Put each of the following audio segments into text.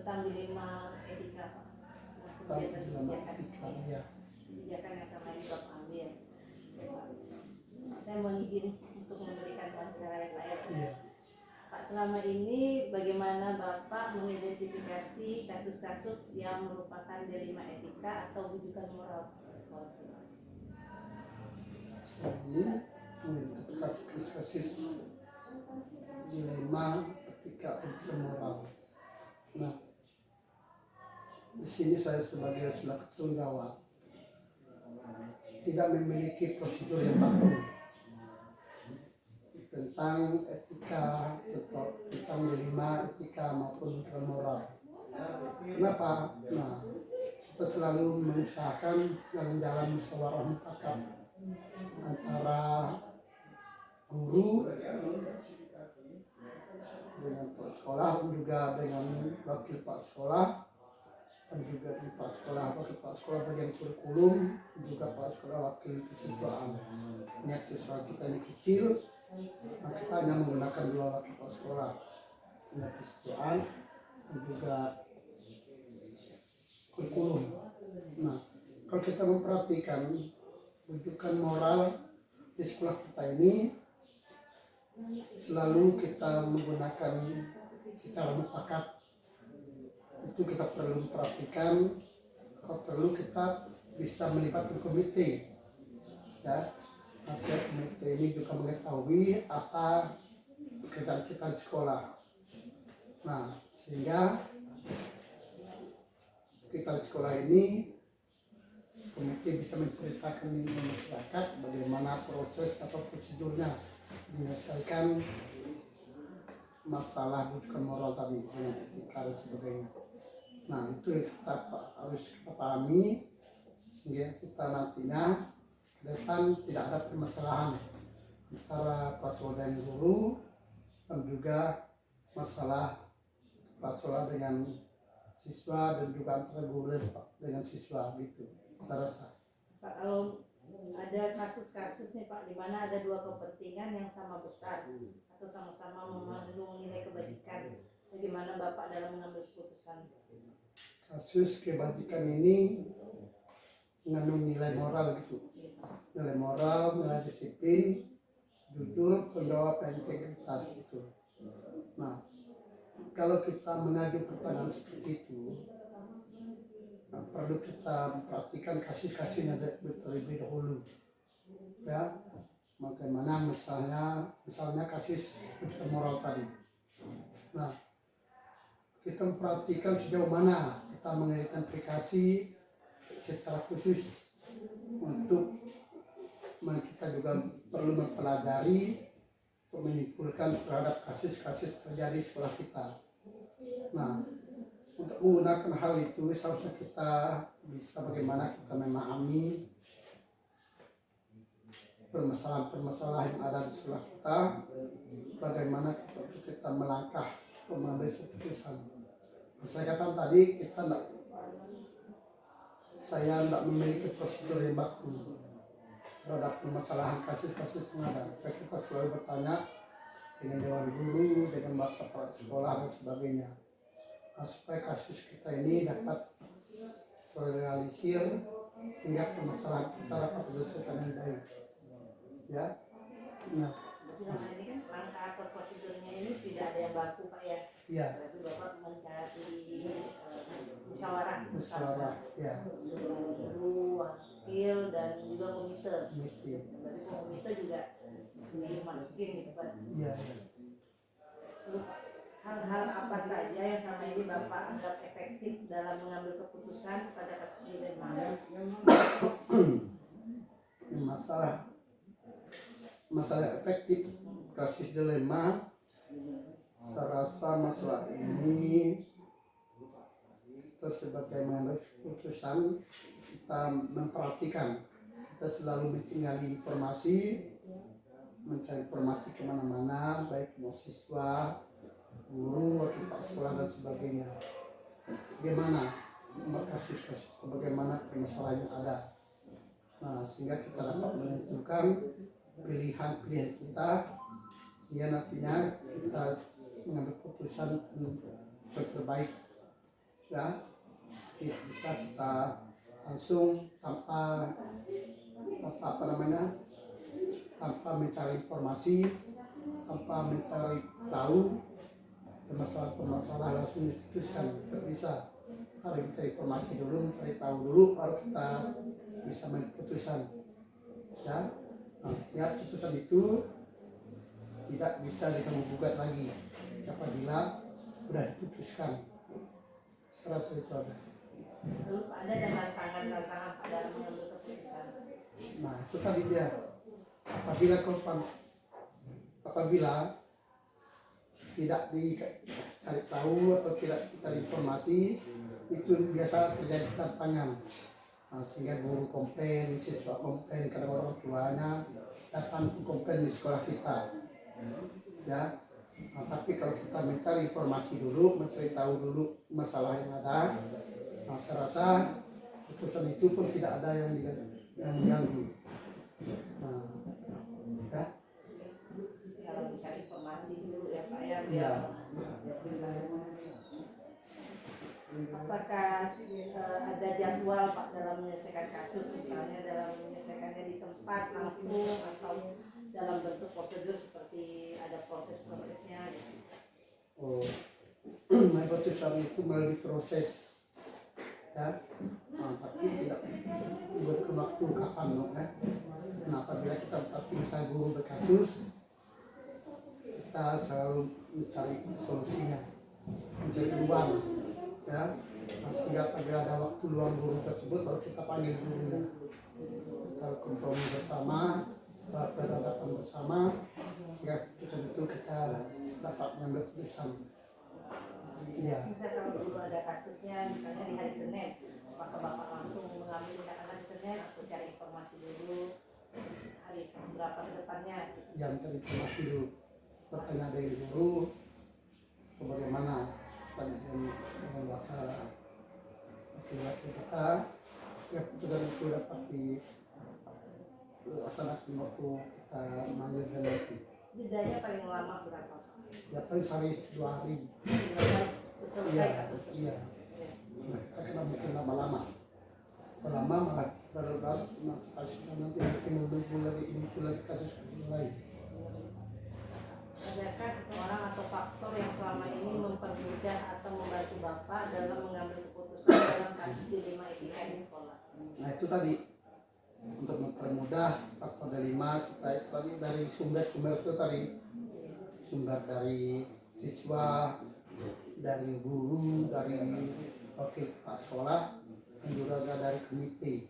tentang dilema etika Pak, kebijakan yang sama ini Bapak ambil. Saya mohon izin untuk memberikan wawancara ya Pak ya. Pak, selama ini bagaimana Bapak mengidentifikasi kasus-kasus yang merupakan dilema etika atau rujukan moral sekolah? Ini kasus-kasus dilema etika dan moral. Nah, di sini saya sebagai selaku tunggawa tidak memiliki prosedur yang baku tentang etika, tentang dilema etika maupun moral. Kenapa? Nah, kita selalu mengusahakan jalan musyawarah mufakat antara guru dengan pak sekolah dan juga dengan wakil pak sekolah dan juga pak sekolah wakil pak sekolah bagian kurikulum dan juga pak sekolah wakil kesiswaan. Ingat siswa kita ini kecil, nah kita hanya menggunakan 2 wakil pak sekolah, ingat kesiswaan dan juga kurikulum. Nah, kalau kita memperhatikan rujukan moral di sekolah kita ini selalu kita menggunakan secara mufakat. Itu kita perlu perhatikan. Kalau perlu kita bisa melibatkan komite, ya. Agar komite ini juga mengetahui apa pekerjaan kita di sekolah. Nah, sehingga kita di sekolah ini komite bisa menceritakan di masyarakat bagaimana proses atau prosedurnya menyelesaikan masalah rujukan moral tadi dengan etika dan sebagainya. Nah, itu yang kita harus kita pahami sehingga kita nantinya ke depan tidak ada permasalahan antara paslon dan guru dan juga masalah paslon dengan siswa dan juga antara guru dengan siswa gitu. Saya rasa. Pak, kalau ada kasus-kasus nih Pak, di mana ada 2 kepentingan yang sama besar atau sama-sama mengandung nilai kebajikan, bagaimana Bapak dalam mengambil keputusan? Kasus kebajikan ini mengandung nilai moral gitu, nilai moral, nilai disiplin, jujur, pendawa, integritas itu. Nah, kalau kita mengajukan pertanyaan seperti itu, nah, perlu kita perhatikan kasus-kasusnya terlebih dahulu, ya. Bagaimana misalnya kasus rujukan moral tadi. Nah, kita memperhatikan sejauh mana kita mengidentifikasi secara khusus untuk kita juga perlu mempelajari untuk menyimpulkan terhadap kasus-kasus terjadi di sekolah kita. Nah, untuk menggunakan hal itu seharusnya kita bisa bagaimana kita memahami permasalahan-permasalahan yang ada di sekolah kita, bagaimana kita melangkah untuk mengambil keputusan. Saya katakan tadi saya tidak memiliki prosedur yang baku terhadap permasalahan kasus-kasus yang ada. Kita selalu bertanya dengan dewan guru, dengan bapak kepala sekolah dan sebagainya. Nah, supaya kasus kita ini dapat terrealisir sehingga permasalahan kita dapat diselesaikan dengan baik. Ya. Nah, ini kan langkah atau prosedurnya ini tidak ada yang baku Pak ya. Iya. Berarti Bapak mencari musyawarah, ya. Guru, wakil dan juga komite. Berarti komite juga dimasukin gitu Pak. Iya. Hal-hal apa saja yang selama ini Bapak anggap efektif dalam mengambil keputusan pada kasus dilema? masalah efektif kasus dilema. Saya rasa masalah ini kita sebagai mengambil keputusan, kita memperhatikan, kita selalu mentinggali informasi, mencari informasi kemana-mana, baik mahasiswa, guru, wakil pak sekolah dan sebagainya. Bagaimana kasus-kasus, bagaimana permasalahan yang ada. Nah, sehingga kita dapat menentukan pilihan-pilihan kita, sehingga nantinya kita mengambil keputusan yang terbaik, ya. Bisa kita langsung tanpa tanpa mencari informasi, tanpa mencari tahu permasalahan langsung diputuskan. Tidak bisa, harus mencari informasi dulu, mencari tahu dulu, baru kita bisa mengambil keputusan, ya. Nah, setiap keputusan itu tidak bisa diganggu gugat lagi apabila sudah diputuskan. Saya rasa itu ada. Lalu Pak, ada tantangan Pak dalam mengambil keputusan? Nah, itu tadi dia. Apabila tidak dicari tahu atau tidak dicari informasi, itu biasa terjadi tantangan. Nah, sehingga guru komplain, siswa komplain, kadang orang tuanya datang komplain di sekolah kita, ya. Nah, tapi kalau kita mencari informasi dulu, mencari tahu dulu masalah yang ada, nah, saya rasa keputusan itu pun tidak ada yang mengganggu. Nah, ya. Kalau mencari informasi dulu ya Pak ya. Iya. Apakah ada jadwal Pak dalam menyelesaikan kasus, misalnya dalam menyelesaikannya di tempat langsung atau dalam bentuk prosedur seperti ada proses-prosesnya? Oh, keputusan itu melalui proses, ya. Nah, tapi tidak buat waktu kapan, ya. Nah, apabila kita misalnya guru berkasus, kita selalu mencari solusinya, mencari ruang, ya. Nah, sehingga apabila ada waktu luang guru tersebut, baru kita panggil gurunya, kita kompromi bersama, berhadapan bersama, sehingga keputusan itu kita dapat mengambil keputusan. Iya. Misalnya kalau dulu ada kasusnya, misalnya di hari Senin, apakah Bapak langsung mengambil tindakan hari Senin atau cari informasi dulu hari berapa ke depannya? Yang cari informasi dulu, bertanya dari guru, bagaimana, tanya dengan bakal laki-laki kita, ya keputusan itu dapat dilaksanakan waktu kita manggil dan nanti. Jedanya paling lama berapa? Ya paling sehari 2 hari. Harus selesai Iya, kasus tersebut. iya. Nah, kita kena mungkin lama-lama malah baru kasus nanti mungkin muncul lagi kasus lain. Adakah seseorang atau faktor yang selama ini mempermudah atau membantu Bapak dalam mengambil keputusan dalam kasus dilema etika di sekolah? Nah, itu tadi untuk mempermudah faktor dilema kita itu tadi dari sumber-sumber itu tadi, sumber dari siswa, dari guru, dari wakil kepala sekolah, dan juga dari komite.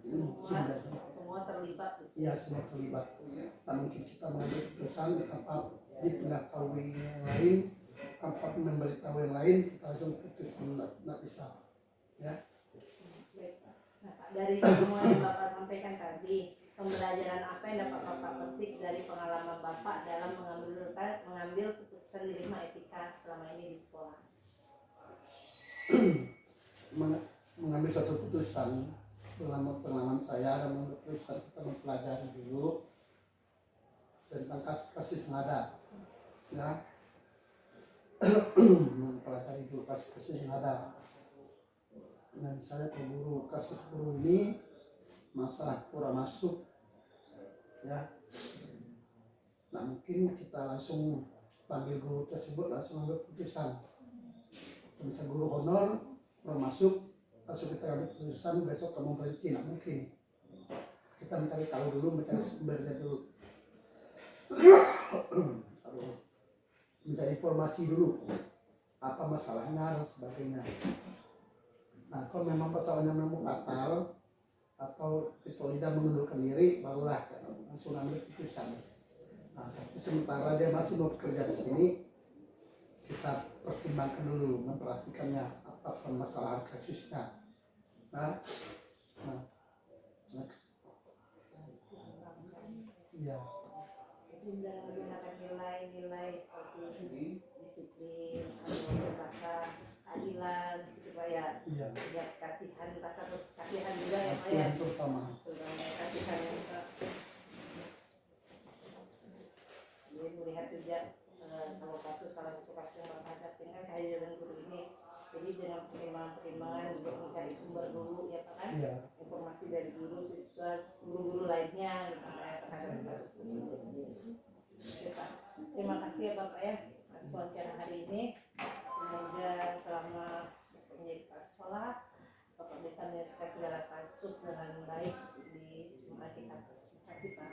Semua terlibat. Iya, semua terlibat. Tak mungkin kita mengambil keputusan tanpa dipengetahui yang lain, tanpa memberitahu yang lain, kita langsung putuskan, tidak bisa. Ya. Nah, Pak, dari semua yang Bapak sampaikan tadi, pembelajaran apa yang dapat Bapak petik dari pengalaman Bapak dalam mengambil keputusan dilema etika selama ini di sekolah? Mengambil satu keputusan, pengalaman saya dan mengambil keputusan, kita mempelajari dulu tentang kasus-kasus yang ada, ya. Mempelajari dulu kasus-kasus yang ada. Dan saya ke guru, kasus guru ini masalah kurang masuk, ya. Nah, mungkin kita langsung panggil guru tersebut, langsung ambil keputusan. Misal guru honor kurang masuk, langsung kita ambil keputusan, besok kamu berhenti, tidak mungkin. Kita mencari tahu dulu, mencari sumbernya dulu. Mencari informasi dulu, apa masalahnya dan sebagainya. Nah, kalau memang masalahnya memang fatal, atau kecuali dia mengundurkan diri barulah langsung ambil keputusan. Nah, tapi sementara dia masih mau bekerja di sini, kita pertimbangkan dulu, memperhatikannya apa permasalahan kasusnya. Nah, nah, nah, ya, menggunakan nilai-nilai seperti disiplin, rasa keadilan, supaya ya, ya kasihan, rasa kasihan juga ya Pak itu ya, yang terutama. kasihan yang jadi melihat juga kalau kasus salah satu kasus yang Bapak hadapin kan kehadiran guru ini, jadi dengan pertimbangan-pertimbangan untuk mencari sumber dulu ya Pak kan, Ya, informasi dari guru, siswa, guru-guru lainnya gitu, terhadap kasus tersebut. Oke Pak, terima kasih ya Bapak ya atas wawancara hari ini. Semoga selama menjadi kepala sekolah Bapak bisa menyelesaikan segala kasus dengan baik di SMA kita. Terima kasih Pak.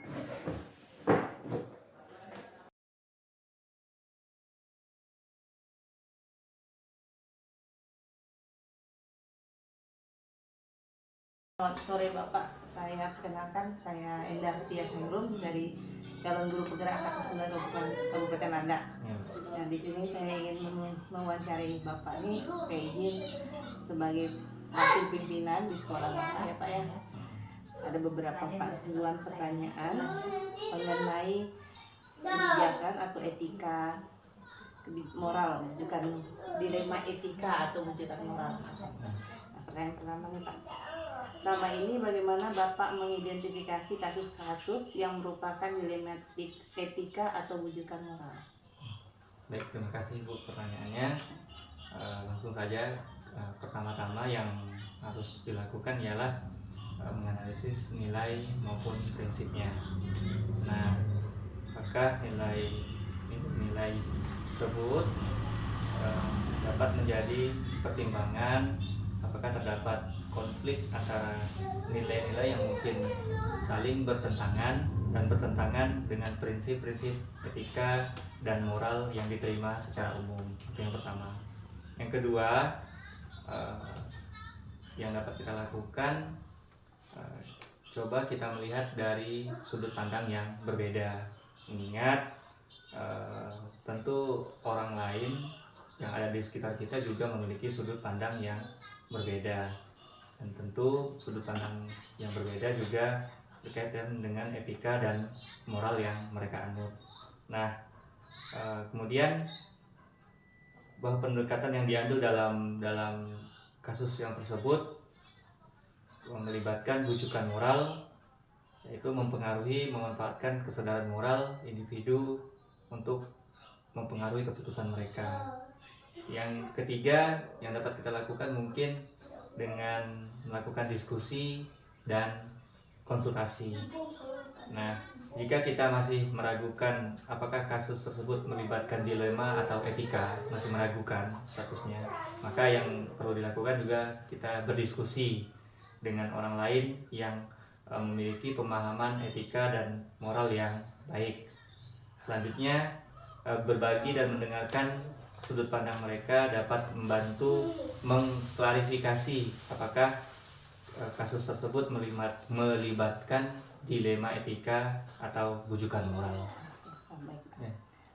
Selamat sore Bapak, saya perkenalkan, saya Endah Tias Ningrum dari calon guru penggerak angkatan 9 Kabupaten Nanda. Nah, di sini saya ingin mewawancarai Bapak nih, izin sebagai wakil pimpinan di sekolah Bapak ya Pak ya. Ada beberapa panduan pertanyaan mengenai kebijakan atau etika moral, bukan dilema etika atau wujudan moral. Nah, pertanyaan pertama nih Pak. Selama ini bagaimana Bapak mengidentifikasi kasus-kasus yang merupakan dilema etika atau wujudan moral? Baik, terima kasih Bu pertanyaannya. Langsung saja, pertama-tama yang harus dilakukan ialah menganalisis nilai maupun prinsipnya. Nah, apakah nilai tersebut dapat menjadi pertimbangan apakah terdapat konflik antara nilai-nilai yang mungkin saling bertentangan dan bertentangan dengan prinsip-prinsip etika dan moral yang diterima secara umum. Itu yang pertama. Yang kedua, yang dapat kita lakukan, coba kita melihat dari sudut pandang yang berbeda. Mengingat tentu orang lain yang ada di sekitar kita juga memiliki sudut pandang yang berbeda, dan tentu sudut pandang yang berbeda juga berkaitan dengan etika dan moral yang mereka anut. Nah, kemudian bahwa pendekatan yang diambil dalam kasus yang tersebut melibatkan rujukan moral, yaitu memanfaatkan kesadaran moral individu untuk mempengaruhi keputusan mereka. Yang ketiga yang dapat kita lakukan mungkin dengan melakukan diskusi dan konsultasi. Nah, jika kita masih meragukan apakah kasus tersebut melibatkan dilema atau etika, masih meragukan statusnya, maka yang perlu dilakukan juga kita berdiskusi dengan orang lain yang memiliki pemahaman etika dan moral yang baik. Selanjutnya, berbagi dan mendengarkan sudut pandang mereka dapat membantu mengklarifikasi apakah kasus tersebut melibatkan dilema etika atau wujudan moral. Ya.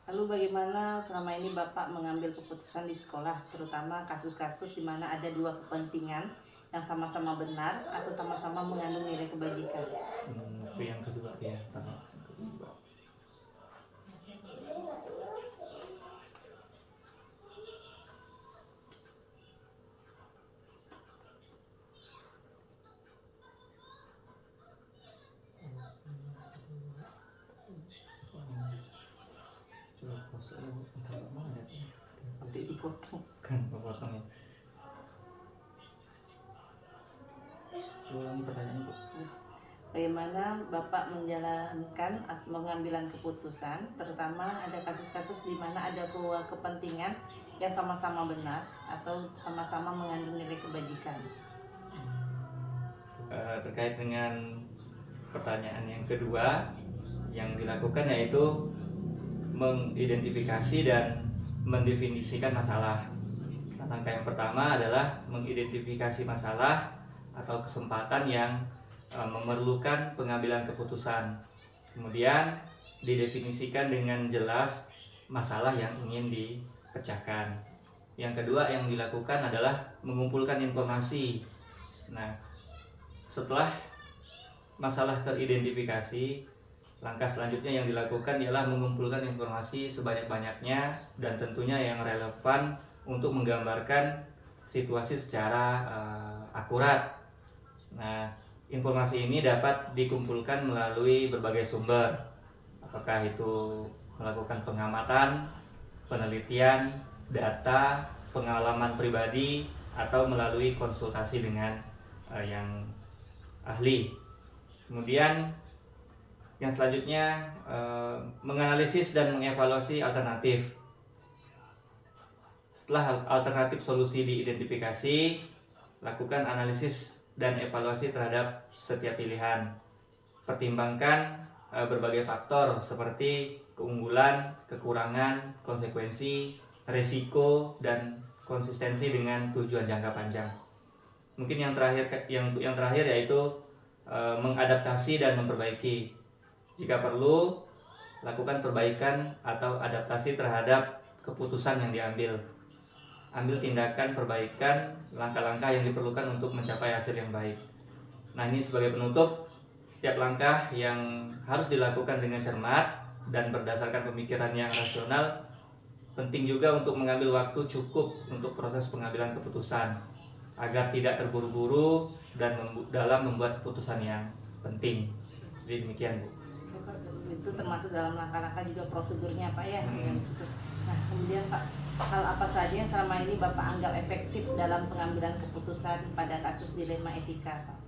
Lalu bagaimana selama ini Bapak mengambil keputusan di sekolah, terutama kasus-kasus di mana ada dua kepentingan yang sama-sama benar atau sama-sama mengandung nilai kebajikan? Itu yang kedua ya, sama kedua. Nanti dipotong. Kan potong ya. Ulangi pertanyaan Bu. Bagaimana Bapak menjalankan pengambilan keputusan, terutama ada kasus-kasus di mana ada dua kepentingan yang sama-sama benar atau sama-sama mengandung nilai kebajikan? Terkait dengan pertanyaan yang kedua, yang dilakukan yaitu mengidentifikasi dan mendefinisikan masalah. Langkah yang pertama adalah mengidentifikasi masalah atau kesempatan yang memerlukan pengambilan keputusan. Kemudian didefinisikan dengan jelas masalah yang ingin dipecahkan. Yang kedua yang dilakukan adalah mengumpulkan informasi. Nah, setelah masalah teridentifikasi, langkah selanjutnya yang dilakukan ialah mengumpulkan informasi sebanyak-banyaknya dan tentunya yang relevan untuk menggambarkan situasi secara akurat. Nah, informasi ini dapat dikumpulkan melalui berbagai sumber, apakah itu melakukan pengamatan, penelitian, data, pengalaman pribadi, atau melalui konsultasi dengan yang ahli. Kemudian yang selanjutnya menganalisis dan mengevaluasi alternatif. Setelah alternatif solusi diidentifikasi, lakukan analisis dan evaluasi terhadap setiap pilihan. Pertimbangkan berbagai faktor seperti keunggulan, kekurangan, konsekuensi, risiko, dan konsistensi dengan tujuan jangka panjang. Mungkin yang terakhir yaitu mengadaptasi dan memperbaiki. Jika perlu, lakukan perbaikan atau adaptasi terhadap keputusan yang diambil. Ambil tindakan perbaikan, langkah-langkah yang diperlukan untuk mencapai hasil yang baik. Nah, ini sebagai penutup, setiap langkah yang harus dilakukan dengan cermat dan berdasarkan pemikiran yang rasional. Penting juga untuk mengambil waktu cukup untuk proses pengambilan keputusan agar tidak terburu-buru dan dalam membuat keputusan yang penting. Jadi demikian, Bu. Itu termasuk dalam langkah-langkah juga prosedurnya, Pak, ya. Nah, kemudian Pak, hal apa saja yang selama ini Bapak anggap efektif dalam pengambilan keputusan pada kasus dilema etika, Pak?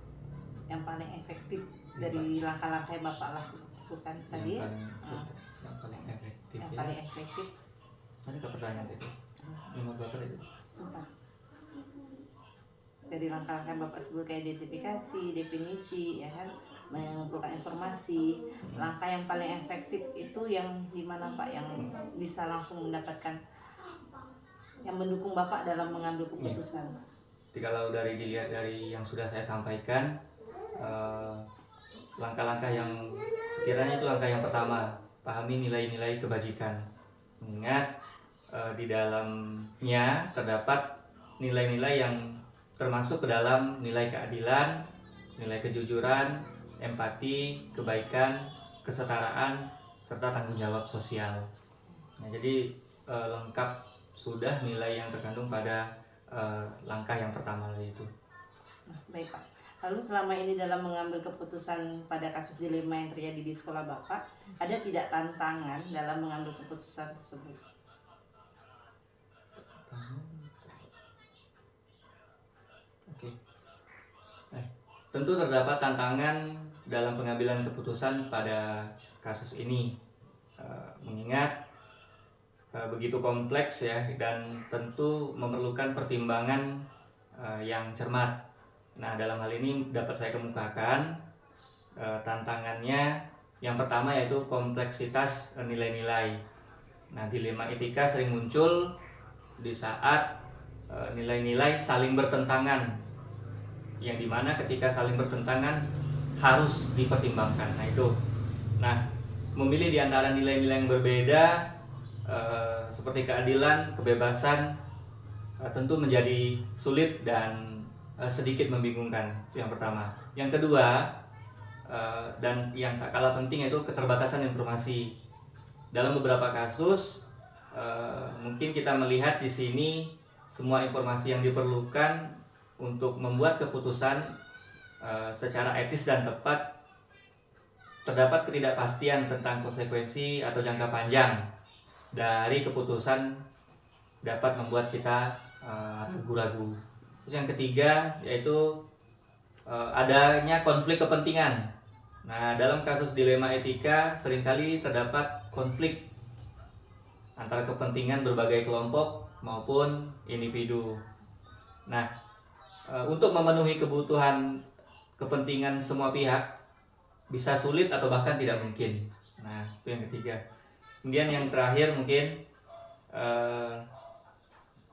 Yang paling efektif dari langkah-langkah yang Bapak lakukan tadi? Yang paling efektif. Yang paling efektif. Ada pertanyaan itu? 5 berapa tadi? 4. Dari langkah-langkah Bapak sebut kayak identifikasi, definisi, ya kan, mengumpulkan informasi. Langkah yang paling efektif itu yang dimana, Pak, yang bisa langsung mendapatkan, yang mendukung Bapak dalam mengambil keputusan? Jadi kalau dilihat dari yang sudah saya sampaikan, langkah-langkah yang sekiranya itu langkah yang pertama, pahami nilai-nilai kebajikan. Mengingat di dalamnya terdapat nilai-nilai yang termasuk ke dalam nilai keadilan, nilai kejujuran, empati, kebaikan, kesetaraan, serta tanggung jawab sosial. Nah, jadi lengkap sudah nilai yang terkandung pada langkah yang pertama itu. Baik, Pak. Lalu selama ini dalam mengambil keputusan pada kasus dilema yang terjadi di sekolah Bapak, ada tidak tantangan dalam mengambil keputusan tersebut? Oke. Tentu terdapat tantangan dalam pengambilan keputusan pada kasus ini, mengingat begitu kompleks ya, dan tentu memerlukan pertimbangan yang cermat. Nah, dalam hal ini dapat saya kemukakan tantangannya. Yang pertama yaitu kompleksitas nilai-nilai. Nah, dilema etika sering muncul di saat nilai-nilai saling bertentangan, yang dimana ketika saling bertentangan harus dipertimbangkan. Nah, memilih di antara nilai-nilai yang berbeda seperti keadilan, kebebasan, tentu menjadi sulit dan sedikit membingungkan. Itu yang pertama. Yang kedua, dan yang tak kalah penting, yaitu keterbatasan informasi. Dalam beberapa kasus, mungkin kita melihat di sini semua informasi yang diperlukan untuk membuat keputusan secara etis dan tepat, terdapat ketidakpastian tentang konsekuensi atau jangka panjang dari keputusan, dapat membuat kita ragu-ragu. Terus yang ketiga yaitu adanya konflik kepentingan. Nah, dalam kasus dilema etika seringkali terdapat konflik antara kepentingan berbagai kelompok maupun individu. Nah, untuk memenuhi kebutuhan kepentingan semua pihak bisa sulit atau bahkan tidak mungkin. Nah, itu yang ketiga. Kemudian yang terakhir mungkin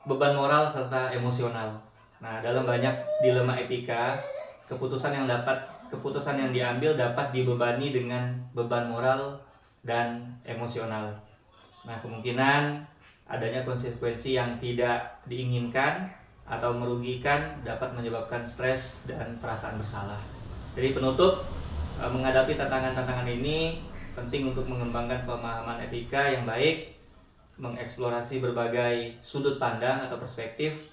beban moral serta emosional. Nah, dalam banyak dilema etika, keputusan yang dapat keputusan yang diambil dapat dibebani dengan beban moral dan emosional. Nah, kemungkinan adanya konsekuensi yang tidak diinginkan atau merugikan dapat menyebabkan stres dan perasaan bersalah. Jadi penutup, menghadapi tantangan-tantangan ini penting untuk mengembangkan pemahaman etika yang baik, mengeksplorasi berbagai sudut pandang atau perspektif,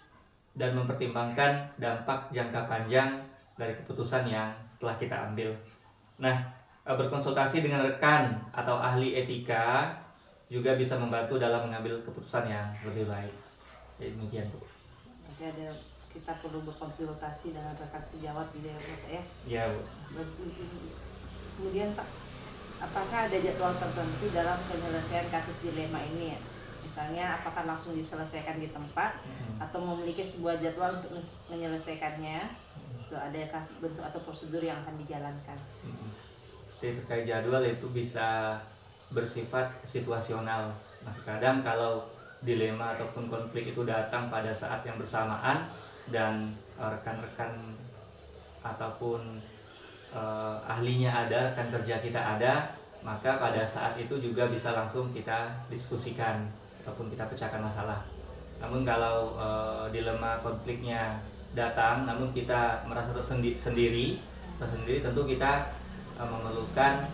dan mempertimbangkan dampak jangka panjang dari keputusan yang telah kita ambil. Nah, berkonsultasi dengan rekan atau ahli etika juga bisa membantu dalam mengambil keputusan yang lebih baik. Jadi demikian, Bu. Jadi kita perlu berkonsultasi dengan rekan sejawat di daerah Pak ya. Ya, Bu. Kemudian Pak, apakah ada jadwal tertentu dalam penyelesaian kasus dilema ini ya? Misalnya apakah langsung diselesaikan di tempat atau memiliki sebuah jadwal untuk menyelesaikannya? Atau adakah bentuk atau prosedur yang akan dijalankan? Jadi terkait jadwal itu bisa bersifat situasional. Nah, kadang kalau dilema ataupun konflik itu datang pada saat yang bersamaan dan rekan-rekan ataupun ahlinya ada, rekan kerja kita ada, maka pada saat itu juga bisa langsung kita diskusikan ataupun kita pecahkan masalah. Namun kalau dilema konfliknya datang, namun kita merasa tersendiri, tentu kita memerlukan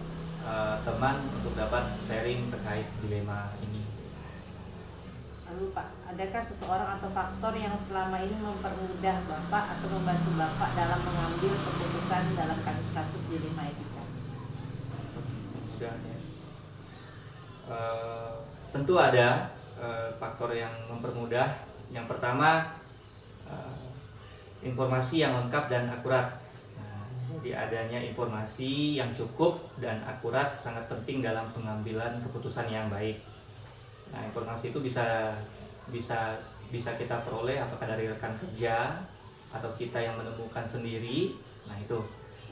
teman untuk dapat sharing terkait dilema ini. Lalu Pak, adakah seseorang atau faktor yang selama ini mempermudah Bapak atau membantu Bapak dalam mengambil keputusan dalam kasus-kasus dilema etika? Mudah ya. Tentu ada faktor yang mempermudah. Yang pertama, informasi yang lengkap dan akurat. Jadi adanya informasi yang cukup dan akurat sangat penting dalam pengambilan keputusan yang baik. Nah, informasi itu bisa kita peroleh apakah dari rekan kerja atau kita yang menemukan sendiri. Nah, itu.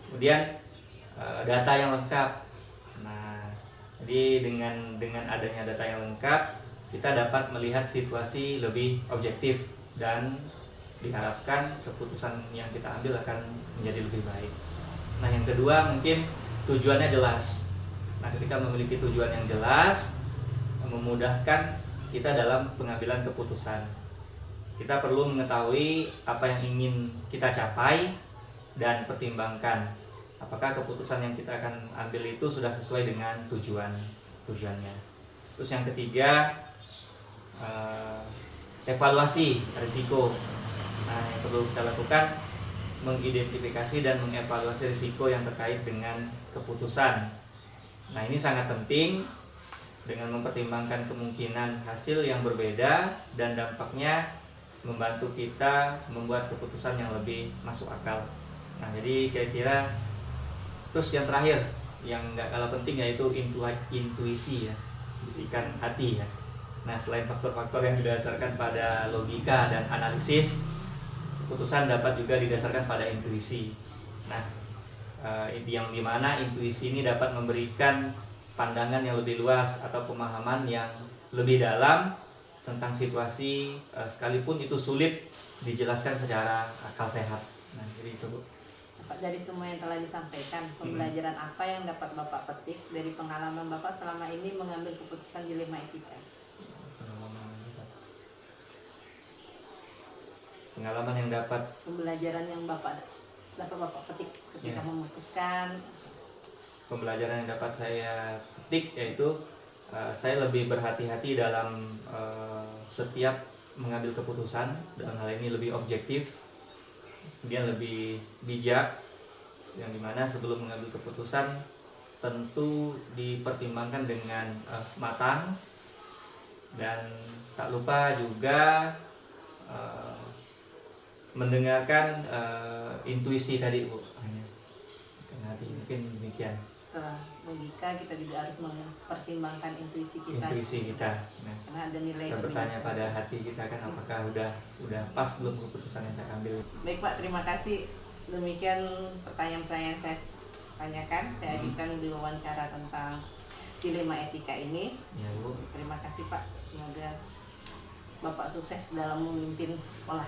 Kemudian data yang lengkap. Nah, jadi dengan adanya data yang lengkap, kita dapat melihat situasi lebih objektif dan diharapkan keputusan yang kita ambil akan menjadi lebih baik. Nah, yang kedua mungkin tujuannya jelas. Nah, ketika memiliki tujuan yang jelas, memudahkan kita dalam pengambilan keputusan. Kita perlu mengetahui apa yang ingin kita capai dan pertimbangkan apakah keputusan yang kita akan ambil itu sudah sesuai dengan tujuannya. Terus yang ketiga, evaluasi risiko. Nah, yang perlu kita lakukan mengidentifikasi dan mengevaluasi risiko yang terkait dengan keputusan. Nah, ini sangat penting dengan mempertimbangkan kemungkinan hasil yang berbeda dan dampaknya membantu kita membuat keputusan yang lebih masuk akal. Nah, jadi kira-kira terus yang terakhir yang nggak kalah penting yaitu intuisi ya, bisikan hati ya. Nah, selain faktor-faktor yang didasarkan pada logika dan analisis, keputusan dapat juga didasarkan pada intuisi. Nah, yang dimana intuisi ini dapat memberikan pandangan yang lebih luas atau pemahaman yang lebih dalam tentang situasi, sekalipun itu sulit dijelaskan secara akal sehat. Nah, jadi itu, Bu. Dari semua yang telah disampaikan, pembelajaran apa yang dapat Bapak petik dari pengalaman Bapak selama ini mengambil keputusan dilema etika? Pengalaman yang dapat, pembelajaran yang Bapak petik ketika memutuskan. Pembelajaran yang dapat saya petik yaitu saya lebih berhati-hati dalam setiap mengambil keputusan. Dalam hal ini lebih objektif, kemudian lebih bijak, yang dimana sebelum mengambil keputusan tentu dipertimbangkan dengan matang, dan tak lupa juga mendengarkan intuisi tadi, Bu. Mungkin demikian. Setelah logika, kita juga harus mempertimbangkan intuisi kita. Nah, karena ada nilai. kita bertanya pada hati kita kan, apakah udah pas belum keputusan yang saya ambil. Baik Pak, terima kasih. Demikian pertanyaan-pertanyaan saya tanyakan. Saya ajukan di wawancara tentang dilema etika ini. Ya, Bu. Terima kasih Pak. Semoga Bapak sukses dalam memimpin sekolah.